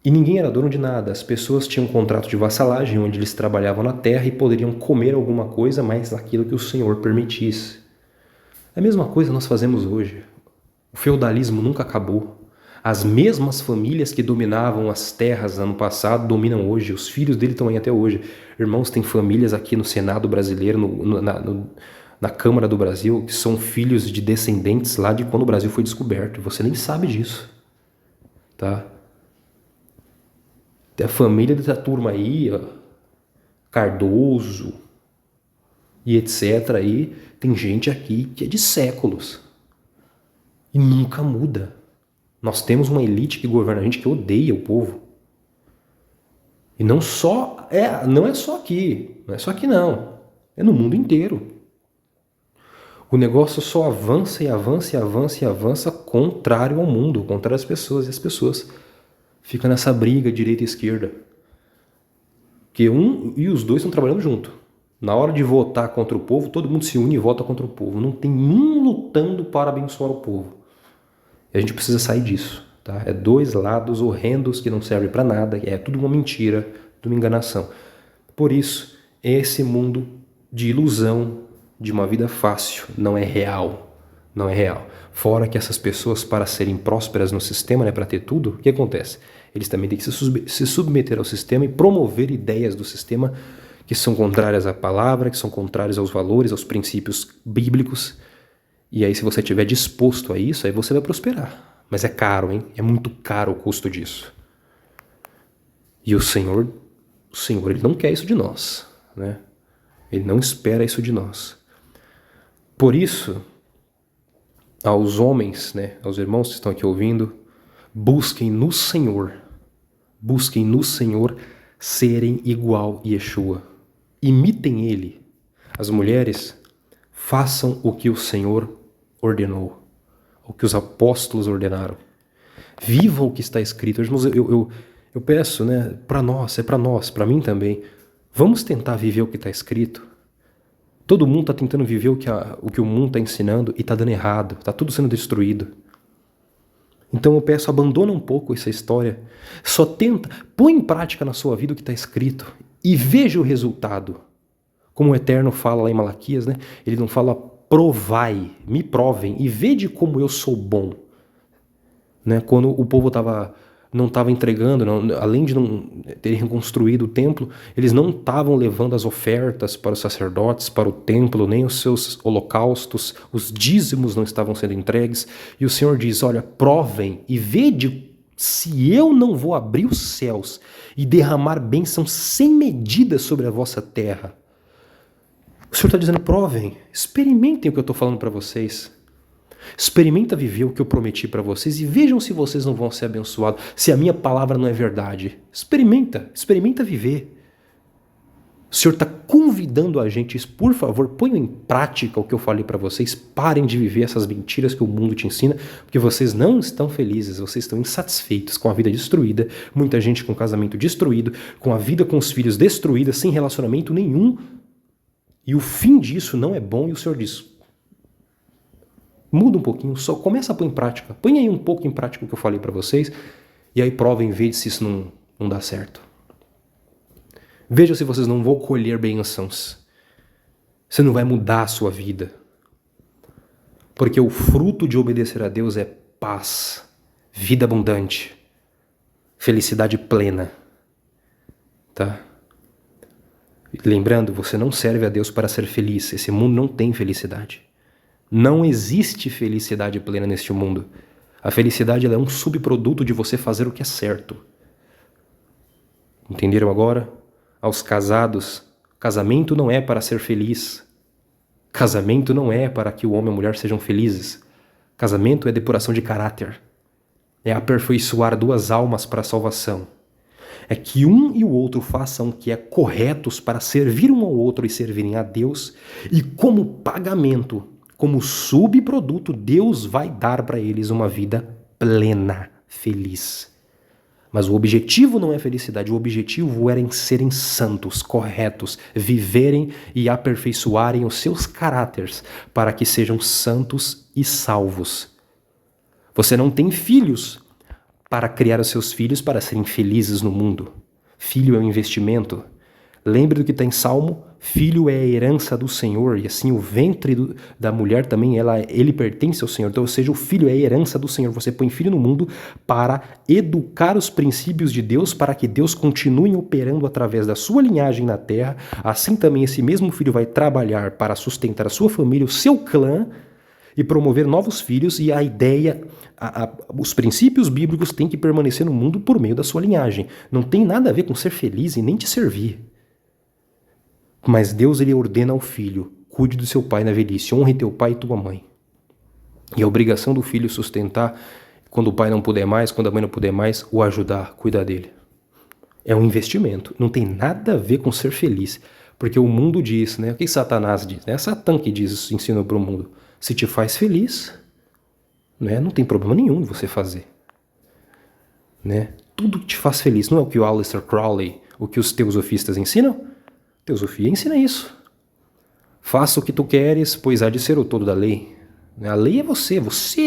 E ninguém era dono de nada. As pessoas tinham um contrato de vassalagem onde eles trabalhavam na terra e poderiam comer alguma coisa, mas aquilo que o Senhor permitisse. É a mesma coisa nós fazemos hoje. O feudalismo nunca acabou. As mesmas famílias que dominavam as terras ano passado dominam hoje. Os filhos dele estão aí até hoje. Irmãos, tem famílias aqui no Senado brasileiro, na Câmara do Brasil, que são filhos de descendentes lá de quando o Brasil foi descoberto. Você nem sabe disso, tá? Tem a família dessa turma aí, ó, Cardoso e etc. aí, tem gente aqui que é de séculos e nunca muda. Nós temos uma elite que governa a gente que odeia o povo. E não é só aqui, não é só aqui não, é no mundo inteiro. O negócio só avança e avança e avança e avança contrário ao mundo, contrário às pessoas, e as pessoas ficam nessa briga direita e esquerda. Porque os dois estão trabalhando junto. Na hora de votar contra o povo, todo mundo se une e vota contra o povo. Não tem um lutando para abençoar o povo. E a gente precisa sair disso, tá? É dois lados horrendos que não servem para nada, é tudo uma mentira, tudo uma enganação. Por isso, esse mundo de ilusão, de uma vida fácil, não é real. Não é real. Fora que essas pessoas, para serem prósperas no sistema, né, para ter tudo, o que acontece? Eles também têm que se submeter ao sistema e promover ideias do sistema que são contrárias à palavra, que são contrárias aos valores, aos princípios bíblicos. E aí, se você estiver disposto a isso, aí você vai prosperar. Mas é caro, hein? É muito caro o custo disso. E o Senhor, ele não quer isso de nós, né? Ele não espera isso de nós. Por isso, aos homens, né, aos irmãos que estão aqui ouvindo, busquem no Senhor serem igual Yeshua. Imitem Ele. As mulheres, façam o que o Senhor ordenou, o que os apóstolos ordenaram. Vivam o que está escrito. Irmãos, eu peço, né, para nós, para mim também, vamos tentar viver o que está escrito. Todo mundo está tentando viver o que o mundo está ensinando e está dando errado, está tudo sendo destruído. Então eu peço, abandona um pouco essa história, só tenta, põe em prática na sua vida o que está escrito e veja o resultado. Como o Eterno fala lá em Malaquias, né? Ele não fala provai, me provem e vede como eu sou bom. Né? Quando o povo não estava entregando, além de não terem reconstruído o templo, eles não estavam levando as ofertas para os sacerdotes, para o templo, nem os seus holocaustos, os dízimos não estavam sendo entregues. E o Senhor diz, olha, provem e vede se eu não vou abrir os céus e derramar bênção sem medida sobre a vossa terra. O Senhor está dizendo, provem, experimentem o que eu estou falando para vocês. Experimenta viver o que eu prometi para vocês e vejam se vocês não vão ser abençoados, se a minha palavra não é verdade. Experimenta viver. O Senhor está convidando a gente, por favor, ponham em prática o que eu falei para vocês, parem de viver essas mentiras que o mundo te ensina, porque vocês não estão felizes, vocês estão insatisfeitos com a vida destruída, muita gente com o casamento destruído, com a vida com os filhos destruída, sem relacionamento nenhum, e o fim disso não é bom, e o Senhor diz, Muda um pouquinho, só começa a pôr em prática. Põe aí um pouco em prática o que eu falei para vocês e aí provem, veja se isso não dá certo. Veja se vocês não vão colher bênçãos. Você não vai mudar a sua vida. Porque o fruto de obedecer a Deus é paz, vida abundante, felicidade plena. Tá? Lembrando, você não serve a Deus para ser feliz. Esse mundo não tem felicidade. Não existe felicidade plena neste mundo. A felicidade ela é um subproduto de você fazer o que é certo. Entenderam agora? Aos casados, casamento não é para ser feliz. Casamento não é para que o homem e a mulher sejam felizes. Casamento é depuração de caráter. É aperfeiçoar duas almas para a salvação. É que um e o outro façam o que é corretos para servir um ao outro e servirem a Deus. E como pagamento, como subproduto, Deus vai dar para eles uma vida plena, feliz. Mas o objetivo não é felicidade, o objetivo era em serem santos, corretos, viverem e aperfeiçoarem os seus caráteres para que sejam santos e salvos. Você não tem filhos para criar os seus filhos para serem felizes no mundo. Filho é um investimento. Lembre do que está em Salmo, filho é a herança do Senhor, e assim o ventre da mulher também, ele pertence ao Senhor. Então, ou seja, o filho é a herança do Senhor. Você põe filho no mundo para educar os princípios de Deus, para que Deus continue operando através da sua linhagem na terra. Assim também esse mesmo filho vai trabalhar para sustentar a sua família, o seu clã, e promover novos filhos, e a ideia, os princípios bíblicos têm que permanecer no mundo por meio da sua linhagem. Não tem nada a ver com ser feliz e nem te servir. Mas Deus ele ordena ao filho, cuide do seu pai na velhice, honre teu pai e tua mãe. E a obrigação do filho sustentar, quando o pai não puder mais, quando a mãe não puder mais, o ajudar, cuidar dele. É um investimento, não tem nada a ver com ser feliz. Porque o mundo diz, né? O que Satanás diz? É Satã que diz isso, ensina para o mundo. Se te faz feliz, né, não tem problema nenhum em você fazer. Né? Tudo que te faz feliz, não é o que o Aleister Crowley, o que os teosofistas ensinam? Teosofia ensina isso. Faça o que tu queres, pois há de ser o todo da lei. A lei é você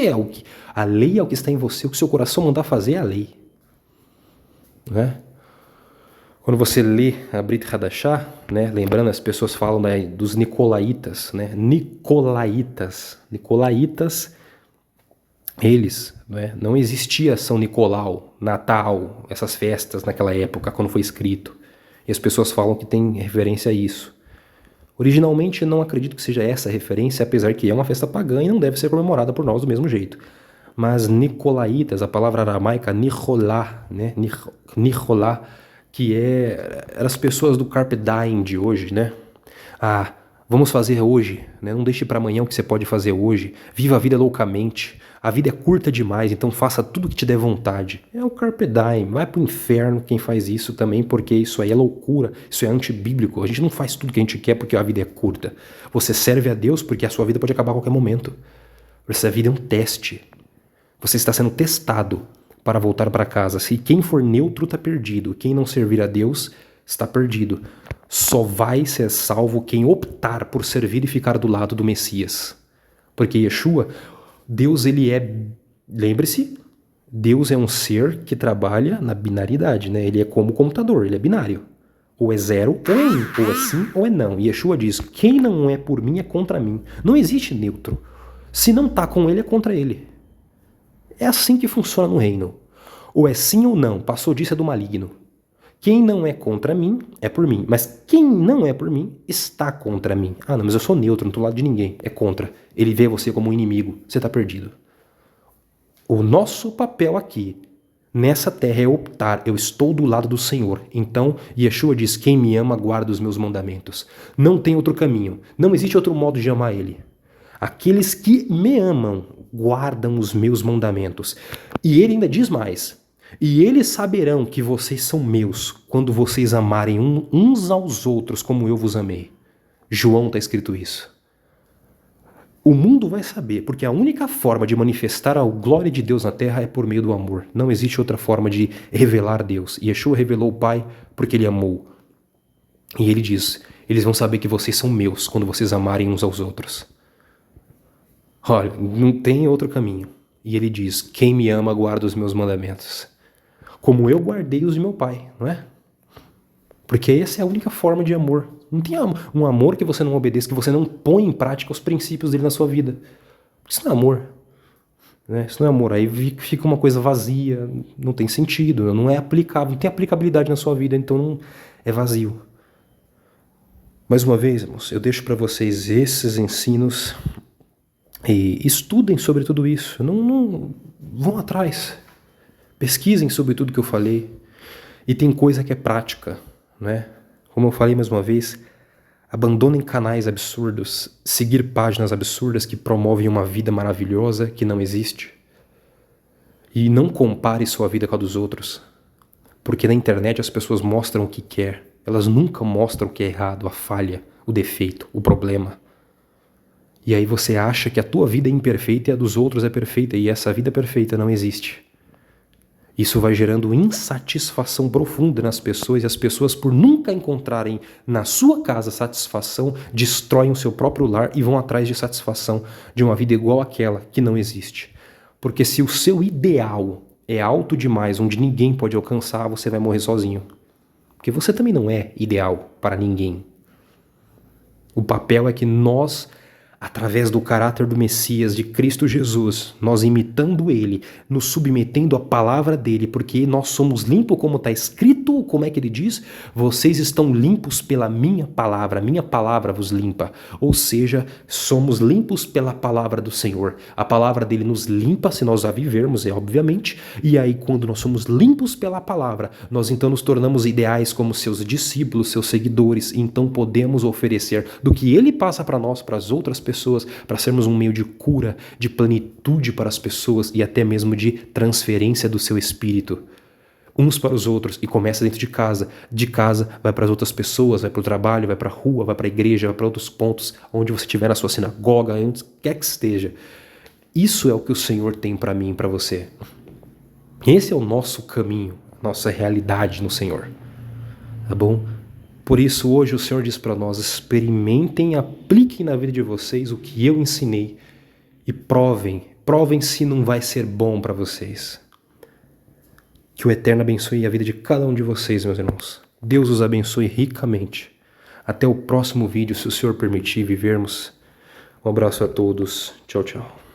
é o que... A lei é o que está em você, o que seu coração mandar fazer é a lei. Né? Quando você lê a Brit Hadashah, né, lembrando, as pessoas falam dos Nicolaitas, né? Nicolaitas, eles, né, não existia São Nicolau, Natal, essas festas naquela época, quando foi escrito. E as pessoas falam que tem referência a isso. Originalmente não acredito que seja essa a referência, apesar que é uma festa pagã e não deve ser comemorada por nós do mesmo jeito. Mas Nicolaitas, a palavra aramaica Nicholá, né? Nicholá, que eram as pessoas do Carpe Diem de hoje, né? Ah, vamos fazer hoje, né? Não deixe para amanhã o que você pode fazer hoje. Viva a vida loucamente. A vida é curta demais, então faça tudo o que te der vontade. É o Carpe Diem. Vai pro inferno quem faz isso também, porque isso aí é loucura, isso é antibíblico. A gente não faz tudo que a gente quer porque a vida é curta. Você serve a Deus porque a sua vida pode acabar a qualquer momento. Essa vida é um teste. Você está sendo testado para voltar para casa. Se quem for neutro está perdido. Quem não servir a Deus está perdido. Só vai ser salvo quem optar por servir e ficar do lado do Messias. Porque Yeshua... Deus, ele é, lembre-se, Deus é um ser que trabalha na binariedade, né? Ele é como o computador, ele é binário. Ou é zero, ou é um, ou é sim, ou é não. E Yeshua diz, quem não é por mim é contra mim. Não existe neutro. Se não está com ele, é contra ele. É assim que funciona no reino. Ou é sim ou não, passou disso é do maligno. Quem não é contra mim, é por mim. Mas quem não é por mim, está contra mim. Ah, não, mas eu sou neutro, não estou do lado de ninguém. É contra. Ele vê você como um inimigo. Você está perdido. O nosso papel aqui, nessa terra, é optar. Eu estou do lado do Senhor. Então, Yeshua diz, quem me ama, guarda os meus mandamentos. Não tem outro caminho. Não existe outro modo de amar Ele. Aqueles que me amam, guardam os meus mandamentos. E Ele ainda diz mais... E eles saberão que vocês são meus quando vocês amarem uns aos outros como eu vos amei. João está escrito isso. O mundo vai saber, porque a única forma de manifestar a glória de Deus na terra é por meio do amor. Não existe outra forma de revelar Deus. E Yeshua revelou o Pai porque Ele amou. E Ele diz, eles vão saber que vocês são meus quando vocês amarem uns aos outros. Olha, não tem outro caminho. E ele diz: quem me ama guarda os meus mandamentos, como eu guardei os de meu pai, não é? Porque essa é a única forma de amor. Não tem um amor que você não obedeça, que você não põe em prática os princípios dele na sua vida. Isso não é amor. Né? Isso não é amor. Aí fica uma coisa vazia, não tem sentido, não é aplicável, não tem aplicabilidade na sua vida, então não é vazio. Mais uma vez, irmãos, eu deixo para vocês esses ensinos e estudem sobre tudo isso. Não vão atrás. Pesquisem sobre tudo que eu falei. E tem coisa que é prática, né? Como eu falei mais uma vez, abandonem canais absurdos, seguir páginas absurdas que promovem uma vida maravilhosa que não existe. E não compare sua vida com a dos outros. Porque na internet as pessoas mostram o que quer. Elas nunca mostram o que é errado, a falha, o defeito, o problema. E aí você acha que a tua vida é imperfeita e a dos outros é perfeita. E essa vida perfeita não existe. Isso vai gerando insatisfação profunda nas pessoas, e as pessoas, por nunca encontrarem na sua casa satisfação, destroem o seu próprio lar e vão atrás de satisfação de uma vida igual àquela que não existe. Porque se o seu ideal é alto demais, onde ninguém pode alcançar, você vai morrer sozinho. Porque você também não é ideal para ninguém. O papel é que nós, através do caráter do Messias, de Cristo Jesus, nós imitando Ele, nos submetendo à palavra dEle, porque nós somos limpos, como está escrito, como é que ele diz? Vocês estão limpos pela minha palavra vos limpa. Ou seja, somos limpos pela palavra do Senhor. A palavra dEle nos limpa, se nós a vivermos, obviamente, e aí quando nós somos limpos pela palavra, nós então nos tornamos ideais como seus discípulos, seus seguidores, e então podemos oferecer do que Ele passa para nós, para as outras pessoas, para sermos um meio de cura, de plenitude para as pessoas e até mesmo de transferência do seu espírito uns para os outros, e começa dentro de casa vai para as outras pessoas, vai para o trabalho, vai para a rua, vai para a igreja, vai para outros pontos, onde você estiver, na sua sinagoga, onde quer que esteja. Isso é o que o Senhor tem para mim e para você. Esse é o nosso caminho, nossa realidade no Senhor, tá bom? Por isso, hoje o Senhor diz para nós: experimentem, apliquem na vida de vocês o que eu ensinei e provem se não vai ser bom para vocês. Que o Eterno abençoe a vida de cada um de vocês, meus irmãos. Deus os abençoe ricamente. Até o próximo vídeo, se o Senhor permitir vivermos. Um abraço a todos. Tchau, tchau.